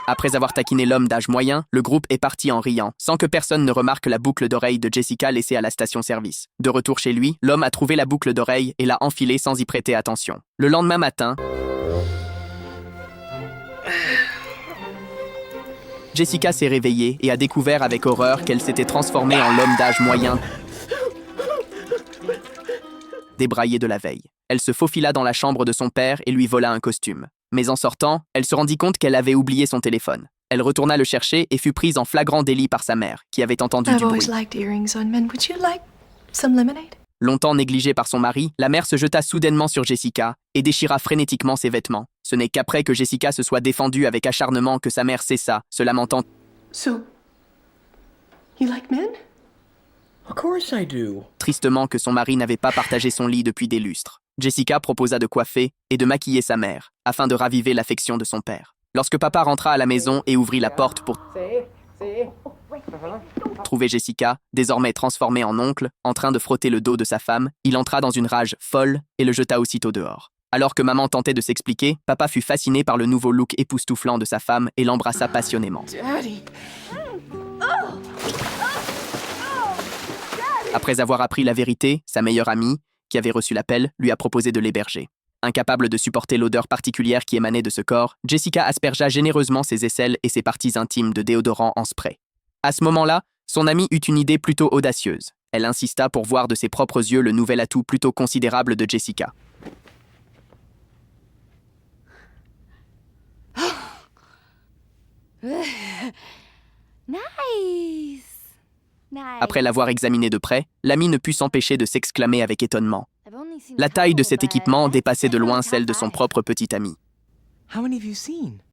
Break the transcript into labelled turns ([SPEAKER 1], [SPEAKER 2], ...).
[SPEAKER 1] Après avoir taquiné l'homme d'âge moyen, le groupe est parti en riant, sans que personne ne remarque la boucle d'oreille de Jessica laissée à la station-service. De retour chez lui, l'homme a trouvé la boucle d'oreille et l'a enfilée sans y prêter attention. Le lendemain matin, Jessica s'est réveillée et a découvert avec horreur qu'elle s'était transformée en l'homme d'âge moyen débraillé de la veille. Elle se faufila dans la chambre de son père et lui vola un costume. Mais en sortant, elle se rendit compte qu'elle avait oublié son téléphone. Elle retourna le chercher et fut prise en flagrant délit par sa mère, qui avait entendu du bruit. Longtemps négligée par son mari, la mère se jeta soudainement sur Jessica et déchira frénétiquement ses vêtements. Ce n'est qu'après que Jessica se soit défendue avec acharnement que sa mère cessa, se lamentant.
[SPEAKER 2] So, you like men?
[SPEAKER 3] Of course I do.
[SPEAKER 1] Tristement que son mari n'avait pas partagé son lit depuis des lustres. Jessica proposa de coiffer et de maquiller sa mère, afin de raviver l'affection de son père. Lorsque papa rentra à la maison et ouvrit la porte pour trouver Jessica, désormais transformée en oncle, en train de frotter le dos de sa femme, il entra dans une rage folle et le jeta aussitôt dehors. Alors que maman tentait de s'expliquer, papa fut fasciné par le nouveau look époustouflant de sa femme et l'embrassa passionnément.
[SPEAKER 2] Daddy.
[SPEAKER 1] Après avoir appris la vérité, sa meilleure amie, qui avait reçu l'appel, lui a proposé de l'héberger. Incapable de supporter l'odeur particulière qui émanait de ce corps, Jessica aspergea généreusement ses aisselles et ses parties intimes de déodorant en spray. À ce moment-là, son amie eut une idée plutôt audacieuse. Elle insista pour voir de ses propres yeux le nouvel atout plutôt considérable de Jessica.
[SPEAKER 4] Nice.
[SPEAKER 1] Après l'avoir examiné de près, l'amie ne put s'empêcher de s'exclamer avec étonnement. La taille de cet équipement dépassait de loin celle de son propre petit ami.
[SPEAKER 3] How many have you seen?